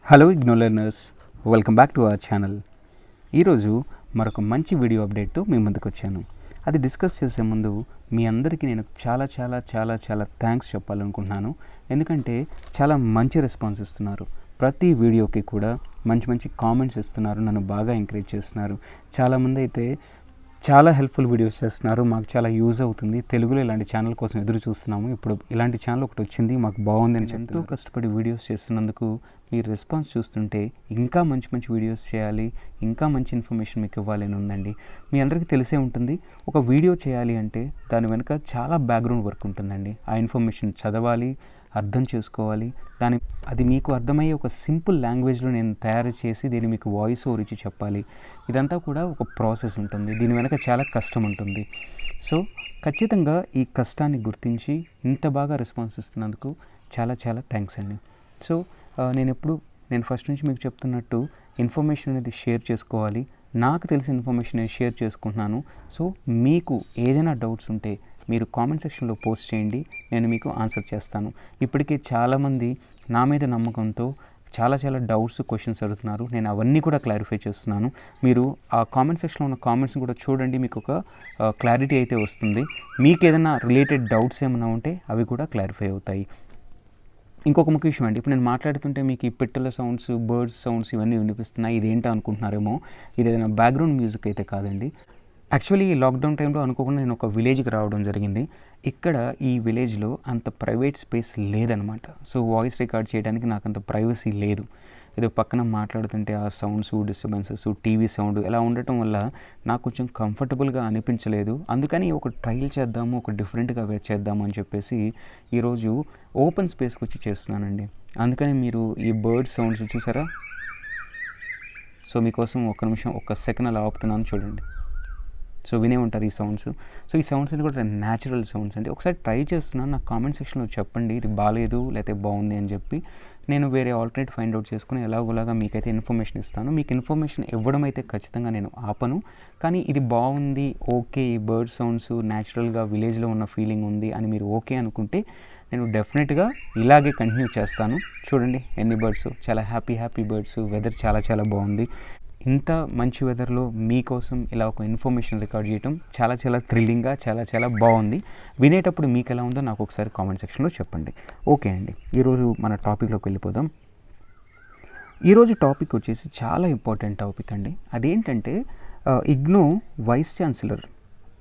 Hello IGNOU learners, welcome back to our channel. ఈరోజు మరొక మంచి వీడియో అప్డేట్తో మీ ముందుకు వచ్చాను. అది డిస్కస్ చేసే ముందు మీ అందరికీ నేను చాలా చాలా చాలా చాలా థ్యాంక్స్ చెప్పాలనుకుంటున్నాను. ఎందుకంటే చాలా మంచి రెస్పాన్స్ ఇస్తున్నారు. ప్రతి వీడియోకి కూడా మంచి మంచి కామెంట్స్ ఇస్తున్నారు, నన్ను బాగా ఎంకరేజ్ చేస్తున్నారు. చాలామంది అయితే చాలా హెల్ప్ఫుల్ వీడియోస్ చేస్తున్నారు, మాకు చాలా యూజ్ అవుతుంది, తెలుగులో ఇలాంటి ఛానల్ కోసం ఎదురు చూస్తున్నాము, ఇప్పుడు ఇలాంటి ఛానల్ ఒకటి వచ్చింది, మాకు బాగుంది అని ఎంతో కష్టపడి వీడియోస్ చేస్తున్నందుకు మీ రెస్పాన్స్ చూస్తుంటే ఇంకా మంచి మంచి వీడియోస్ చేయాలి, ఇంకా మంచి ఇన్ఫర్మేషన్ మీకు ఇవ్వాలని ఉందండి. మీ అందరికీ తెలిసే ఉంటుంది, ఒక వీడియో చేయాలి అంటే దాని వెనుక చాలా బ్యాక్గ్రౌండ్ వర్క్ ఉంటుందండి. ఆ ఇన్ఫర్మేషన్ చదవాలి, అర్థం చేసుకోవాలి, అది మీకు అర్థమయ్యే ఒక సింపుల్ లాంగ్వేజ్లో నేను తయారు చేసి దీన్ని మీకు వాయిస్ ఓవర్ ఇచ్చి చెప్పాలి. ఇదంతా కూడా ఒక ప్రాసెస్ ఉంటుంది, దీని వెనక చాలా కష్టం ఉంటుంది. సో ఖచ్చితంగా ఈ కష్టాన్ని గుర్తించి ఇంత బాగా రెస్పాన్స్ ఇస్తున్నందుకు చాలా చాలా థ్యాంక్స్ అండి. సో నేను ఫస్ట్ నుంచి మీకు చెప్తున్నట్టు ఇన్ఫర్మేషన్ అనేది షేర్ చేసుకోవాలి. నాకు తెలిసిన ఇన్ఫర్మేషన్ నేను షేర్ చేసుకుంటున్నాను. సో మీకు ఏదైనా డౌట్స్ ఉంటే మీరు కామెంట్ సెక్షన్లో పోస్ట్ చేయండి, నేను మీకు ఆన్సర్ చేస్తాను. ఇప్పటికే చాలామంది నా మీద నమ్మకంతో చాలా చాలా డౌట్స్, క్వశ్చన్స్ అడుగుతున్నారు. నేను అవన్నీ కూడా క్లారిఫై చేస్తున్నాను. మీరు ఆ కామెంట్ సెక్షన్లో ఉన్న కామెంట్స్ని కూడా చూడండి, మీకు ఒక క్లారిటీ అయితే వస్తుంది. మీకు ఏదైనా రిలేటెడ్ డౌట్స్ ఏమైనా ఉంటే అవి కూడా క్లారిఫై అవుతాయి. ఇంకొక ముఖ్య విషయం అండి, ఇప్పుడు నేను మాట్లాడుతుంటే మీకు ఈ పిట్టల సౌండ్స్, బర్డ్స్ సౌండ్స్ ఇవన్నీ వినిపిస్తున్నాయి, ఇదేంటో అనుకుంటున్నారేమో. ఇది ఏదైనా బ్యాక్గ్రౌండ్ మ్యూజిక్ అయితే కాదండి. యాక్చువల్లీ ఈ లాక్డౌన్ టైంలో అనుకోకుండా నేను ఒక విలేజ్కి రావడం జరిగింది. ఇక్కడ ఈ విలేజ్లో అంత ప్రైవేట్ స్పేస్ లేదనమాట. సో వాయిస్ రికార్డ్ చేయడానికి నాకు అంత ప్రైవసీ లేదు. ఏదో పక్కన మాట్లాడుతుంటే ఆ సౌండ్స్, డిస్టర్బెన్సెస్, టీవీ సౌండ్ ఇలా ఉండటం వల్ల నాకు కొంచెం కంఫర్టబుల్గా అనిపించలేదు. అందుకని ఒక ట్రయల్ చేద్దాము, ఒక డిఫరెంట్గా చేద్దాము అని చెప్పేసి ఈరోజు ఓపెన్ స్పేస్కి వచ్చి చేస్తున్నానండి. అందుకని మీరు ఈ బర్డ్ సౌండ్స్ చూసారా? సో మీకోసం ఒక్క నిమిషం, ఒక్క సెకండ్ అలా ఆపుతున్నాను, చూడండి. సో వినే ఉంటారు ఈ సౌండ్స్. సో ఈ సౌండ్స్ అనేది కూడా న్యాచురల్ సౌండ్స్ అండి. ఒకసారి ట్రై చేస్తున్నాను, నాకు కామెంట్ సెక్షన్లో చెప్పండి ఇది బాగాలేదు లేకపోతే బాగుంది అని చెప్పి. నేను వేరే ఆల్టర్నేట్ ఫైండ్ అవుట్ చేసుకుని ఎలాగోలాగా మీకైతే ఇన్ఫర్మేషన్ ఇస్తాను. మీకు ఇన్ఫర్మేషన్ ఇవ్వడం అయితే ఖచ్చితంగా నేను ఆపను. కానీ ఇది బాగుంది, ఓకే, ఈ బర్డ్ సౌండ్స్ న్యాచురల్గా విలేజ్లో ఉన్న ఫీలింగ్ ఉంది అని మీరు ఓకే అనుకుంటే నేను డెఫినెట్గా ఇలాగే కంటిన్యూ చేస్తాను. చూడండి ఎన్ని బర్డ్స్, చాలా హ్యాపీ బర్డ్స్. వెదర్ చాలా చాలా బాగుంది. ఇంత మంచి వెదర్లో మీకోసం ఇలా ఒక ఇన్ఫర్మేషన్ రికార్డ్ చేయడం చాలా చాలా థ్రిల్లింగ్గా, చాలా చాలా బాగుంది. వినేటప్పుడు మీకు ఎలా ఉందో నాకు ఒకసారి కామెంట్ సెక్షన్లో చెప్పండి. ఓకే అండి, ఈరోజు మన టాపిక్లోకి వెళ్ళిపోదాం. ఈరోజు టాపిక్ వచ్చేసి చాలా ఇంపార్టెంట్ టాపిక్ అండి. అదేంటంటే IGNOU vice chancellor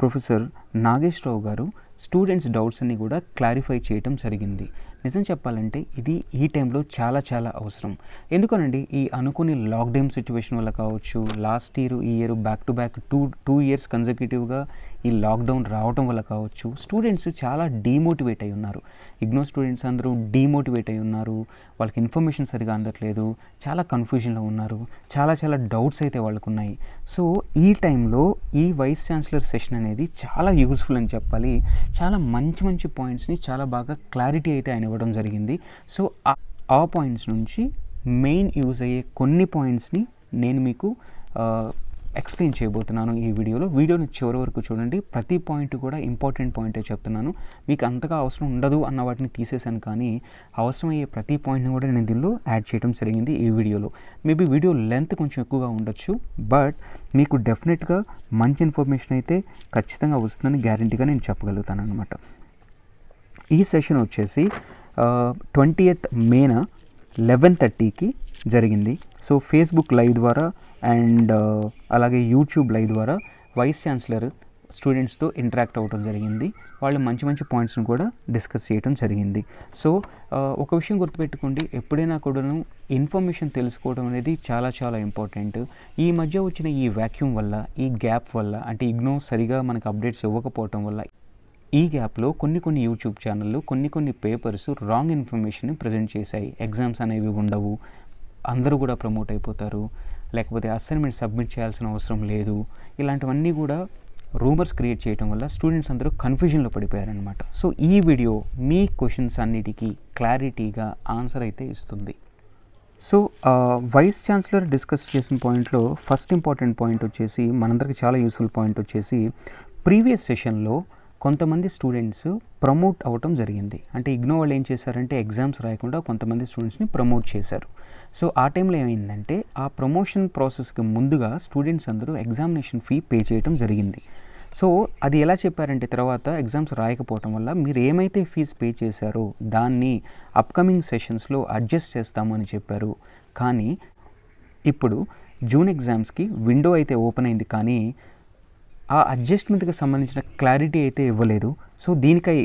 professor Nageswararao గారు స్టూడెంట్స్ డౌట్స్ అన్ని కూడా క్లారిఫై చేయడం జరిగింది. నిజం చెప్పాలంటే ఇది ఈ టైంలో చాలా చాలా అవసరం. ఎందుకనండి, ఈ అనుకుని లాక్డౌన్ సిచ్యువేషన్ వల్ల కావచ్చు, లాస్ట్ ఇయర్ ఈ year back to back two years కన్సర్క్యూటివ్గా ఈ లాక్డౌన్ రావడం వల్ల కావచ్చు, స్టూడెంట్స్ చాలా డీమోటివేట్ అయి ఉన్నారు. ఇగ్నో స్టూడెంట్స్ అందరూ డీమోటివేట్ అయి ఉన్నారు. వాళ్ళకి ఇన్ఫర్మేషన్ సరిగా అందట్లేదు, చాలా కన్ఫ్యూజన్లో ఉన్నారు, చాలా చాలా డౌట్స్ అయితే వాళ్ళకు ఉన్నాయి. సో ఈ టైంలో ఈ వైస్ ఛాన్సలర్ సెషన్ అనేది చాలా యూజ్ఫుల్ అని చెప్పాలి. చాలా మంచి మంచి పాయింట్స్ని చాలా బాగా క్లారిటీ అయితే ఆయన ఇవ్వడం జరిగింది. సో ఆ పాయింట్స్ నుంచి మెయిన్ యూజ్ అయ్యే కొన్ని పాయింట్స్ని నేను మీకు ఎక్స్ప్లెయిన్ చేయబోతున్నాను ఈ వీడియోని చివరి వరకు చూడండి. ప్రతి పాయింట్ కూడా ఇంపార్టెంట్ పాయింటే చెప్తున్నాను. మీకు అంతగా అవసరం ఉండదు అన్న వాటిని తీసేశాను, కానీ అవసరమయ్యే ప్రతి పాయింట్ని కూడా నేను దీనిలో యాడ్ చేయడం జరిగింది ఈ వీడియోలో. మేబీ వీడియో లెంత్ కొంచెం ఎక్కువగా ఉండొచ్చు, బట్ మీకు డెఫినెట్గా మంచి ఇన్ఫర్మేషన్ అయితే ఖచ్చితంగా వస్తుందని గ్యారంటీగా నేను చెప్పగలుగుతాను అనమాట. ఈ సెషన్ వచ్చేసి 20th May 11:30కి జరిగింది. సో ఫేస్బుక్ లైవ్ ద్వారా అండ్ అలాగే యూట్యూబ్ లైవ్ ద్వారా వైస్ ఛాన్సలర్ స్టూడెంట్స్తో ఇంటరాక్ట్ అవ్వడం జరిగింది. వాళ్ళు మంచి మంచి పాయింట్స్ని కూడా డిస్కస్ చేయడం జరిగింది. సో ఒక విషయం గుర్తుపెట్టుకోండి, ఎప్పుడైనా కూడాను ఇన్ఫర్మేషన్ తెలుసుకోవడం అనేది చాలా చాలా ఇంపార్టెంట్. ఈ మధ్య వచ్చిన ఈ వ్యాక్యూమ్ వల్ల, ఈ గ్యాప్ వల్ల, అంటే ఇగ్నో సరిగా మనకు అప్డేట్స్ ఇవ్వకపోవటం వల్ల ఈ గ్యాప్లో కొన్ని యూట్యూబ్ ఛానళ్ళు, కొన్ని పేపర్స్ రాంగ్ ఇన్ఫర్మేషన్ని ప్రజెంట్ చేశాయి. ఎగ్జామ్స్ అనేవి ఉండవు, అందరూ కూడా ప్రమోట్ అయిపోతారు, లేకపోతే అసైన్మెంట్ సబ్మిట్ చేయాల్సిన అవసరం లేదు, ఇలాంటివన్నీ కూడా రూమర్స్ క్రియేట్ చేయడం వల్ల స్టూడెంట్స్ అందరూ కన్ఫ్యూజన్లో పడిపోయారనమాట. సో ఈ వీడియో మీ క్వశ్చన్స్ అన్నిటికీ క్లారిటీగా ఆన్సర్ అయితే ఇస్తుంది. సో వైస్ ఛాన్సలర్ డిస్కస్ చేసిన పాయింట్లో ఫస్ట్ ఇంపార్టెంట్ పాయింట్ వచ్చేసి, మనందరికీ చాలా యూస్ఫుల్ పాయింట్ వచ్చేసి, ప్రీవియస్ సెషన్లో కొంతమంది స్టూడెంట్స్ ప్రమోట్ అవ్వటం జరిగింది. అంటే ఇగ్నో వాళ్ళు ఏం చేశారంటే ఎగ్జామ్స్ రాయకుండా కొంతమంది స్టూడెంట్స్ని ప్రమోట్ చేశారు. సో ఆ టైంలో ఏమైందంటే ఆ ప్రమోషన్ ప్రాసెస్కి ముందుగా స్టూడెంట్స్ అందరూ ఎగ్జామినేషన్ ఫీ పే చేయడం జరిగింది. సో అది ఎలా చెప్పారంటే తర్వాత ఎగ్జామ్స్ రాయకపోవటం వల్ల మీరు ఏమైతే ఫీజు పే చేశారో దాన్ని అప్కమింగ్ సెషన్స్లో అడ్జస్ట్ చేస్తామని చెప్పారు. కానీ ఇప్పుడు జూన్ ఎగ్జామ్స్కి విండో అయితే ఓపెన్ అయింది, కానీ ఆ అడ్జస్ట్మెంట్కి సంబంధించిన క్లారిటీ అయితే ఇవ్వలేదు. సో దీనికై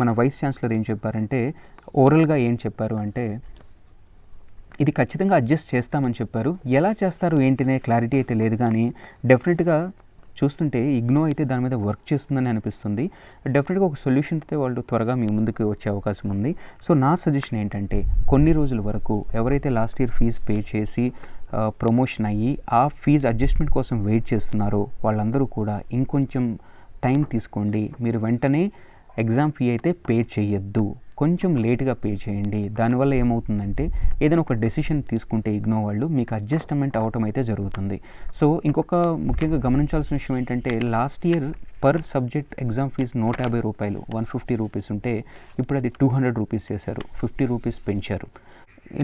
మన వైస్ ఛాన్సలర్ ఏం చెప్పారంటే, ఓరల్గా ఏం చెప్పారు అంటే ఇది ఖచ్చితంగా అడ్జస్ట్ చేస్తామని చెప్పారు. ఎలా చేస్తారు ఏంటనే క్లారిటీ అయితే లేదు, కానీ డెఫినెట్గా చూస్తుంటే ఇగ్నో అయితే దాని మీద వర్క్ చేస్తుందని అనిపిస్తుంది. డెఫినెట్గా ఒక సొల్యూషన్ అయితే వాళ్ళు త్వరగా మీ ముందుకు వచ్చే అవకాశం ఉంది. సో నా సజెషన్ ఏంటంటే కొన్ని రోజుల వరకు ఎవరైతే లాస్ట్ ఇయర్ ఫీజు పే చేసి ప్రమోషన్ అయ్యి ఆ ఫీజు అడ్జస్ట్మెంట్ కోసం వెయిట్ చేస్తున్నారో వాళ్ళందరూ కూడా ఇంకొంచెం టైం తీసుకోండి. మీరు వెంటనే ఎగ్జామ్ ఫీ అయితే పే చేయొద్దు, కొంచెం లేట్గా పే చేయండి. దానివల్ల ఏమవుతుందంటే ఏదైనా ఒక డెసిషన్ తీసుకుంటే ఇగ్నో వాళ్ళు మీకు అడ్జస్ట్మెంట్ అవటం అయితే జరుగుతుంది. సో ఇంకొక ముఖ్యంగా గమనించాల్సిన విషయం ఏంటంటే last year per subject exam fee 150 రూపాయలు 150 రూపీస్ ఉంటే ఇప్పుడు అది 200 రూపీస్ చేశారు, 50 రూపీస్ పెంచారు.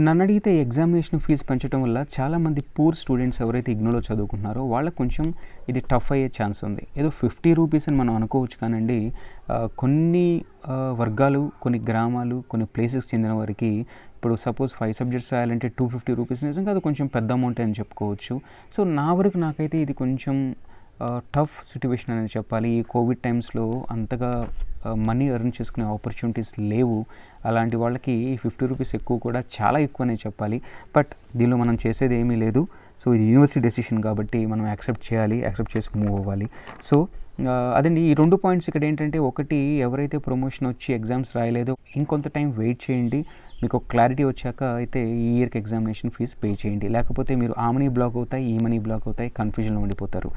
నన్ను అడిగితే ఎగ్జామినేషన్ ఫీజు పెంచడం వల్ల చాలామంది పూర్ స్టూడెంట్స్ ఎవరైతే ఇగ్నోలో చదువుకుంటున్నారో వాళ్ళకు కొంచెం ఇది టఫ్ అయ్యే ఛాన్స్ ఉంది. ఏదో 50 రూపీస్ అని మనం అనుకోవచ్చు, కానండి కొన్ని వర్గాలు, కొన్ని గ్రామాలు, కొన్ని ప్లేసెస్ చెందిన వారికి ఇప్పుడు సపోజ్ 5 సబ్జెక్ట్స్ రాయాలంటే 250 రూపీస్ నిజంగా అది కొంచెం పెద్ద అమౌంట్ అని చెప్పుకోవచ్చు. సో నాకైతే ఇది కొంచెం టఫ్ సిట్యువేషన్ అనేది చెప్పాలి. ఈ కోవిడ్ టైమ్స్లో అంతగా మనీ ఎర్న్ చేసుకునే ఆపర్చునిటీస్ లేవు. అలాంటి వాళ్ళకి 50 రూపీస్ ఎక్కువ కూడా చాలా ఎక్కువనే చెప్పాలి. బట్ దీనిలో మనం చేసేది ఏమీ లేదు. సో ఇది యూనివర్సిటీ డెసిషన్ కాబట్టి మనం యాక్సెప్ట్ చేసి మూవ్ అవ్వాలి. సో అదండి ఈ 2 పాయింట్స్ ఇక్కడ ఏంటంటే, ఒకటి ఎవరైతే ప్రమోషన్ వచ్చి ఎగ్జామ్స్ రాయలేదో ఇంకొంత టైం వెయిట్ చేయండి. మీకు ఒక క్లారిటీ వచ్చాక అయితే ఈ ఇయర్కి ఎగ్జామినేషన్ ఫీజు పే చేయండి. లేకపోతే మీరు ఆ మనీ బ్లాక్ అవుతాయి, ఈ మనీ బ్లాక్ అవుతాయి, కన్ఫ్యూజన్లో ఉండిపోతారు.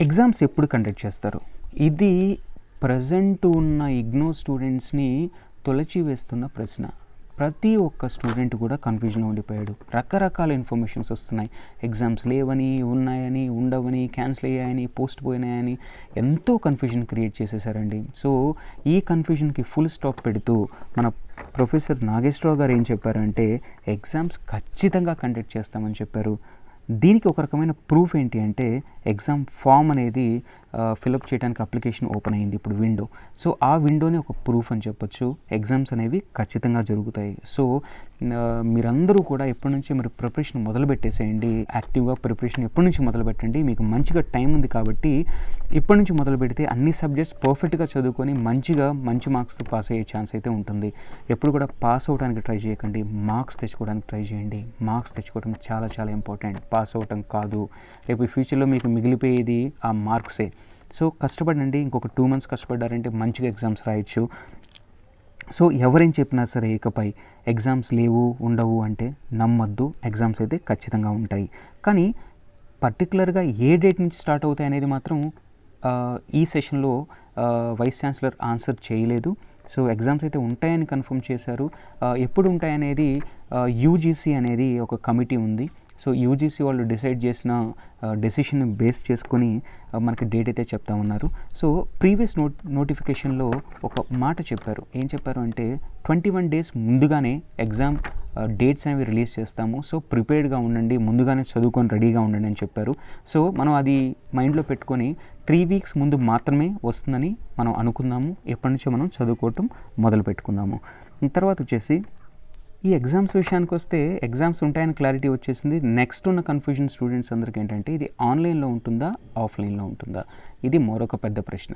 ఎగ్జామ్స్ ఎప్పుడు కండక్ట్ చేస్తారు? ఇది ప్రజెంట్ ఉన్న ఇగ్నో స్టూడెంట్స్ని తొలచివేస్తున్న ప్రశ్న. ప్రతి ఒక్క స్టూడెంట్ కూడా కన్ఫ్యూజన్లో ఉండిపోయాడు. రకరకాల ఇన్ఫర్మేషన్స్ వస్తున్నాయి. ఎగ్జామ్స్ లేవని, ఉన్నాయని, ఉండవని, క్యాన్సిల్ అయ్యాయని, పోస్ట్ పోయినాయని ఎంతో కన్ఫ్యూజన్ క్రియేట్ చేసేసారండి. సో ఈ కన్ఫ్యూజన్కి ఫుల్ స్టాప్ పెడుతూ మన ప్రొఫెసర్ నాగేశ్వరరావు గారు ఏం చెప్పారంటే ఎగ్జామ్స్ ఖచ్చితంగా కండక్ట్ చేస్తామని చెప్పారు. దీనికి ఒక రకమైన ప్రూఫ్ ఏంటి అంటే ఎగ్జామ్ ఫామ్ అనేది ఫిలప్ చేయడానికి అప్లికేషన్ ఓపెన్ అయింది ఇప్పుడు విండో. సో ఆ విండోని ఒక ప్రూఫ్ అని చెప్పొచ్చు. ఎగ్జామ్స్ అనేవి ఖచ్చితంగా జరుగుతాయి. సో మీరందరూ కూడా ఎప్పటి నుంచి మీరు ప్రిపరేషన్ మొదలు పెట్టేసేయండి. యాక్టివ్గా ప్రిపరేషన్ ఎప్పటి నుంచి మొదలు పెట్టండి. మీకు మంచిగా టైం ఉంది కాబట్టి ఇప్పటి నుంచి మొదలు పెడితే అన్ని సబ్జెక్ట్స్ పర్ఫెక్ట్గా చదువుకొని మంచి మార్క్స్తో పాస్ అయ్యే ఛాన్స్ అయితే ఉంటుంది. ఎప్పుడు కూడా పాస్ అవ్వడానికి ట్రై చేయకండి, మార్క్స్ తెచ్చుకోవడానికి ట్రై చేయండి. మార్క్స్ తెచ్చుకోవడం చాలా చాలా ఇంపార్టెంట్, పాస్ అవ్వటం కాదు. రేపు ఫ్యూచర్లో మీకు మిగిలిపోయేది ఆ మార్క్సే. సో కష్టపడండి. ఇంకొక 2 months కష్టపడ్డారంటే మంచిగా ఎగ్జామ్స్ రాయొచ్చు. సో ఎవరేం చెప్పినా సరే ఇకపై ఎగ్జామ్స్ లేవు, ఉండవు అంటే నమ్మొద్దు. ఎగ్జామ్స్ అయితే ఖచ్చితంగా ఉంటాయి. కానీ పర్టికులర్గా ఏ డేట్ నుంచి స్టార్ట్ అవుతాయి అనేది మాత్రం ఈ సెషన్లో వైస్ ఛాన్సలర్ ఆన్సర్ చేయలేదు. సో ఎగ్జామ్స్ అయితే ఉంటాయని కన్ఫర్మ్ చేశారు. ఎప్పుడు ఉంటాయనేది యూజీసీ అనేది ఒక కమిటీ ఉంది. సో యూజీసీ వాళ్ళు డిసైడ్ చేసిన డెసిషన్ బేస్ చేసుకొని మనకి డేట్ అయితే చెప్తా ఉన్నారు. సో ప్రీవియస్ నోటిఫికేషన్లో ఒక మాట చెప్పారు. ఏం చెప్పారు అంటే 21 days ముందుగానే ఎగ్జామ్ డేట్స్ అనేవి రిలీజ్ చేస్తాము. సో ప్రిపేర్డ్గా ఉండండి, ముందుగానే చదువుకొని రెడీగా ఉండండి అని చెప్పారు. సో మనం అది మైండ్లో పెట్టుకొని 3 weeks ముందు మాత్రమే వస్తుందని మనం అనుకుందాము. ఎప్పటి నుంచో మనం చదువుకోవటం మొదలు పెట్టుకుందాము. తర్వాత వచ్చేసి ఈ ఎగ్జామ్స్ విషయానికి వస్తే ఎగ్జామ్స్ ఉంటాయని క్లారిటీ వచ్చేసింది. నెక్స్ట్ ఉన్న కన్ఫ్యూజన్ స్టూడెంట్స్ అందరికీ ఏంటంటే ఇది ఆన్లైన్లో ఉంటుందా, ఆఫ్లైన్లో ఉంటుందా? ఇది మరొక పెద్ద ప్రశ్న.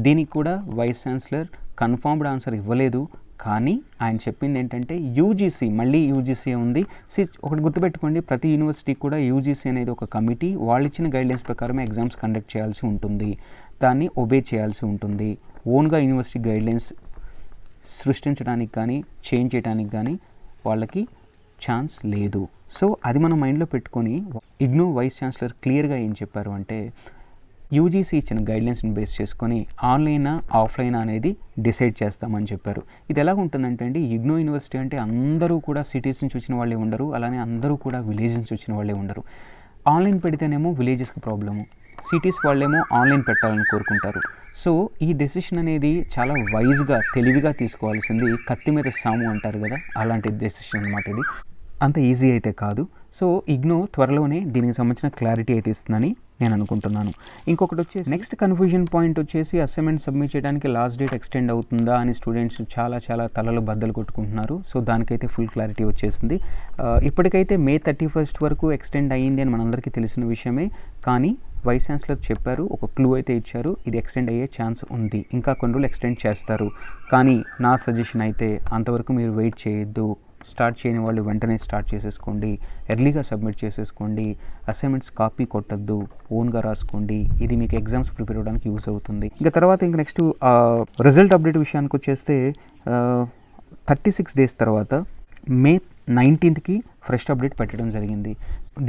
దీనికి కూడా వైస్ ఛాన్సలర్ కన్ఫర్మ్డ్ ఆన్సర్ ఇవ్వలేదు. కానీ ఆయన చెప్పింది ఏంటంటే మళ్ళీ యూజీసీ ఉంది. ఒకటి గుర్తుపెట్టుకోండి, ప్రతి యూనివర్సిటీకి కూడా యూజీసీ అనేది ఒక కమిటీ. వాళ్ళు ఇచ్చిన గైడ్లైన్స్ ప్రకారమే ఎగ్జామ్స్ కండక్ట్ చేయాల్సి ఉంటుంది, దాన్ని ఒబే చేయాల్సి ఉంటుంది. ఓన్గా యూనివర్సిటీ గైడ్లైన్స్ సృష్టించడానికి కానీ చేంజ్ చేయడానికి కానీ వాళ్ళకి ఛాన్స్ లేదు. సో అది మనం మైండ్లో పెట్టుకొని ఇగ్నో వైస్ ఛాన్సలర్ క్లియర్గా ఏం చెప్పారు అంటే యూజీసీ ఇచ్చిన గైడ్లైన్స్ని బేస్ చేసుకొని ఆన్లైనా ఆఫ్లైన్ అనేది డిసైడ్ చేస్తామని చెప్పారు. ఇది ఎలా ఉంటుందంటే అండి, ఇగ్నో యూనివర్సిటీ అంటే అందరూ కూడా సిటీస్ నుంచి వచ్చిన వాళ్ళే ఉండరు, అలానే అందరూ కూడా విలేజ్ నుంచి వచ్చిన వాళ్ళే ఉండరు. ఆన్లైన్ పెడితేనేమో విలేజెస్కి ప్రాబ్లము, సిటీస్ వాళ్ళేమో ఆన్లైన్ పెట్టాలని కోరుకుంటారు. సో ఈ డెసిషన్ అనేది చాలా వైజ్గా తెలివిగా తీసుకోవాల్సింది. కత్తి మీద సాము అంటారు కదా, అలాంటి డెసిషన్ అన్నమాట ఇది. అంత ఈజీ అయితే కాదు. సో ఇగ్నో త్వరలోనే దీనికి సంబంధించిన క్లారిటీ అయితే ఇస్తుందని నేను అనుకుంటున్నాను. ఇంకొకటి వచ్చేసి నెక్స్ట్ కన్ఫ్యూజన్ పాయింట్ వచ్చేసి అసైన్మెంట్ సబ్మిట్ చేయడానికి లాస్ట్ డేట్ ఎక్స్టెండ్ అవుతుందా అని స్టూడెంట్స్ చాలా తలలో బద్దలు కొట్టుకుంటున్నారు. సో దానికైతే ఫుల్ క్లారిటీ వచ్చేసింది. ఇప్పటికైతే May 31 వరకు ఎక్స్టెండ్ అయ్యింది అని మనందరికీ తెలిసిన విషయమే. కానీ వైస్ ఛాన్సలర్ చెప్పారు, ఒక క్లూ అయితే ఇచ్చారు, ఇది ఎక్స్టెండ్ అయ్యే ఛాన్స్ ఉంది, ఇంకా కొన్ని రోజులు ఎక్స్టెండ్ చేస్తారు. కానీ నా సజెషన్ అయితే అంతవరకు మీరు వెయిట్ చేయొద్దు. స్టార్ట్ చేయని వాళ్ళు వెంటనే స్టార్ట్ చేసేసుకోండి, ఎర్లీగా సబ్మిట్ చేసేసుకోండి, అసైన్మెంట్స్ కాపీ కొట్టద్దు, ఓన్గా రాసుకోండి. ఇది మీకు ఎగ్జామ్స్ ప్రిపేర్ అవ్వడానికి యూస్ అవుతుంది. ఇంకా తర్వాత ఇంకా నెక్స్ట్ రిజల్ట్ అప్డేట్ విషయానికి వచ్చేస్తే 36 డేస్ తర్వాత May 19కి ఫ్రెష్ అప్డేట్ పెట్టడం జరిగింది.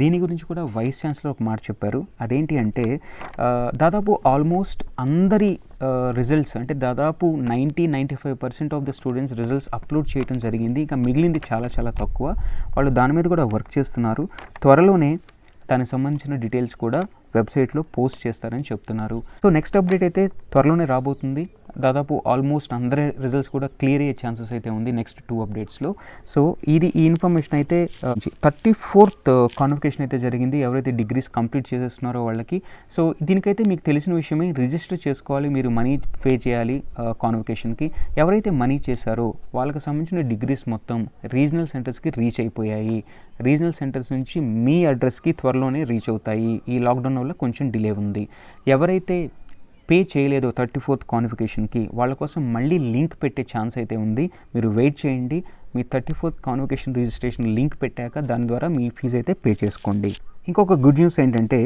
దీని గురించి కూడా వైస్ ఛాన్సలర్ ఒక మాట చెప్పారు. అదేంటి అంటే దాదాపు ఆల్మోస్ట్ అందరి రిజల్ట్స్ అంటే దాదాపు 90-95% of the students results upload చేయడం జరిగింది. ఇంకా మిగిలింది చాలా తక్కువ. వాళ్ళు దాని మీద కూడా వర్క్ చేస్తున్నారు. త్వరలోనే దానికి సంబంధించిన డీటెయిల్స్ కూడా వెబ్సైట్లో పోస్ట్ చేస్తారని చెప్తున్నారు. సో నెక్స్ట్ అప్డేట్ అయితే త్వరలోనే రాబోతుంది. దాదాపు ఆల్మోస్ట్ అందరి రిజల్ట్స్ కూడా క్లియర్ అయ్యే ఛాన్సెస్ అయితే ఉంది నెక్స్ట్ 2 అప్డేట్స్లో. సో ఈ ఇన్ఫర్మేషన్ అయితే 34th కాన్వకేషన్ అయితే జరిగింది ఎవరైతే డిగ్రీస్ కంప్లీట్ చేసేస్తున్నారో వాళ్ళకి. సో దీనికైతే మీకు తెలిసిన విషయమే, రిజిస్టర్ చేసుకోవాలి, మీరు మనీ పే చేయాలి కాన్వకేషన్కి. ఎవరైతే మనీ చేశారో వాళ్ళకి సంబంధించిన డిగ్రీస్ మొత్తం రీజనల్ సెంటర్స్కి రీచ్ అయిపోయాయి. రీజనల్ సెంటర్స్ నుంచి మీ అడ్రస్కి త్వరలోనే రీచ్ అవుతాయి. ఈ లాక్డౌన్ వల్ల కొంచెం డిలే ఉంది. ఎవరైతే పే చేయలేదో 34th కాన్వకేషన్కి వాళ్ళ కోసం మళ్ళీ లింక్ పెట్టే ఛాన్స్ అయితే ఉంది. మీరు వెయిట్ చేయండి. మీ 34th కాన్వకేషన్ రిజిస్ట్రేషన్ లింక్ పెట్టాక దాని ద్వారా మీ ఫీజు అయితే పే చేసుకోండి. ఇంకొక గుడ్ న్యూస్ ఏంటంటే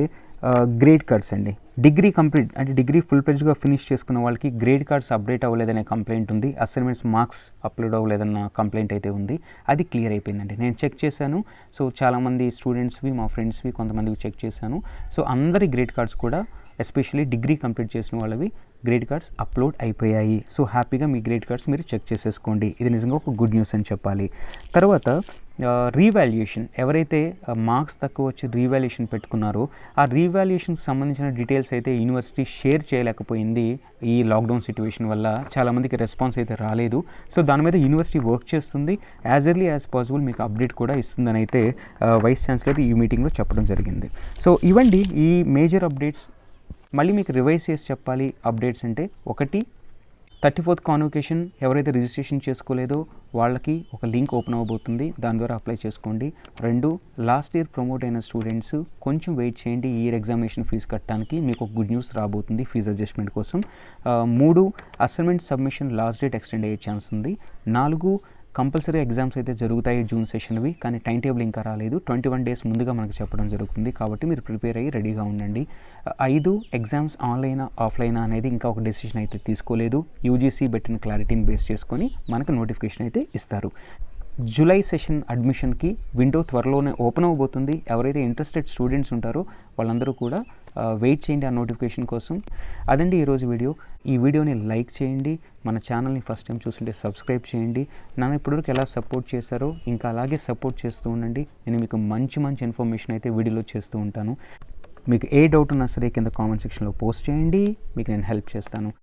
గ్రేడ్ కార్డ్స్ అండి. డిగ్రీ కంప్లీట్ అంటే డిగ్రీ ఫుల్ ప్లెడ్జ్గా ఫినిష్ చేసుకున్న వాళ్ళకి గ్రేడ్ కార్డ్స్ అప్డేట్ అవ్వలేదనే కంప్లైంట్ ఉంది. అసైన్మెంట్స్ మార్క్స్ అప్లోడ్ అవ్వలేదన్న కంప్లైంట్ అయితే ఉంది. అది క్లియర్ అయిపోయిందండి. నేను చెక్ చేశాను. సో చాలామంది స్టూడెంట్స్వి, మా ఫ్రెండ్స్వి కొంతమందికి చెక్ చేశాను. సో అందరి గ్రేడ్ కార్డ్స్ కూడా ఎస్పెషల్లీ డిగ్రీ కంప్లీట్ చేసిన వాళ్ళవి గ్రేడ్ కార్డ్స్ అప్లోడ్ అయిపోయాయి. సో హ్యాపీగా మీ గ్రేడ్ కార్డ్స్ మీరు చెక్ చేసేసుకోండి. ఇది నిజంగా ఒక గుడ్ న్యూస్ అని చెప్పాలి. తర్వాత రీవాల్యుయేషన్, ఎవరైతే మార్క్స్ తక్కువ వచ్చి రీవాల్యుయేషన్ పెట్టుకున్నారో ఆ రీవాల్యుయేషన్కి సంబంధించిన డీటెయిల్స్ అయితే యూనివర్సిటీ షేర్ చేయలేకపోయింది. ఈ లాక్డౌన్ సిచ్యువేషన్ వల్ల చాలామందికి రెస్పాన్స్ అయితే రాలేదు. సో దాని మీద యూనివర్సిటీ వర్క్ చేస్తుంది. యాజ్ ఎర్లీ యాజ్ పాసిబుల్ మీకు అప్డేట్ కూడా ఇస్తుందని అయితే వైస్ ఛాన్సలర్ ఈ మీటింగ్లో చెప్పడం జరిగింది. సో ఇవండి ఈ మేజర్ అప్డేట్స్. మళ్ళీ మీకు రివైజ్ చేసి చెప్పాలి అప్డేట్స్ అంటే, 1 34th కాన్వకేషన్ ఎవరైతే రిజిస్ట్రేషన్ చేసుకోలేదో వాళ్ళకి ఒక లింక్ ఓపెన్ అవ్వబోతుంది, దాని ద్వారా అప్లై చేసుకోండి. 2 లాస్ట్ ఇయర్ ప్రమోట్ అయిన స్టూడెంట్స్ కొంచెం వెయిట్ చేయండి, ఈ ఇయర్ ఎగ్జామినేషన్ ఫీజు కట్టడానికి మీకు ఒక గుడ్ న్యూస్ రాబోతుంది ఫీజు అడ్జస్ట్మెంట్ కోసం. 3 assignment submission last date extend అయ్యే ఛాన్స్ ఉంది. 4 కంపల్సరీ ఎగ్జామ్స్ అయితే జరుగుతాయి జూన్ సెషన్వి, కానీ టైం టేబుల్ ఇంకా రాలేదు. 21 డేస్ ముందుగా మనకు చెప్పడం జరుగుతుంది, కాబట్టి మీరు ప్రిపేర్ అయ్యి రెడీగా ఉండండి. 5 ఎగ్జామ్స్ ఆన్లైనా ఆఫ్లైనా అనేది ఇంకా ఒక డెసిషన్ అయితే తీసుకోలేదు. యూజీసీ పెట్టిన క్లారిటీని బేస్ చేసుకొని మనకు నోటిఫికేషన్ అయితే ఇస్తారు. జూలై సెషన్ అడ్మిషన్కి విండో త్వరలోనే ఓపెన్ అవ్వబోతుంది. ఎవరైతే ఇంట్రెస్టెడ్ స్టూడెంట్స్ ఉంటారో వాళ్ళందరూ కూడా వెయిట్ చేయండి ఆ నోటిఫికేషన్ కోసం. అదండి ఈరోజు వీడియో. ఈ వీడియోని లైక్ చేయండి, మన ఛానల్ని ఫస్ట్ టైం చూస్తుంటే సబ్స్క్రైబ్ చేయండి. నన్ను ఇప్పటివరకు ఎలా సపోర్ట్ చేశారో ఇంకా అలాగే సపోర్ట్ చేస్తూ ఉండండి. నేను మీకు మంచి ఇన్ఫర్మేషన్ అయితే వీడియోలో చేస్తూ ఉంటాను. మీకు ఏ డౌట్ ఉన్నా సరే కింద కామెంట్ సెక్షన్లో పోస్ట్ చేయండి, మీకు నేను హెల్ప్ చేస్తాను.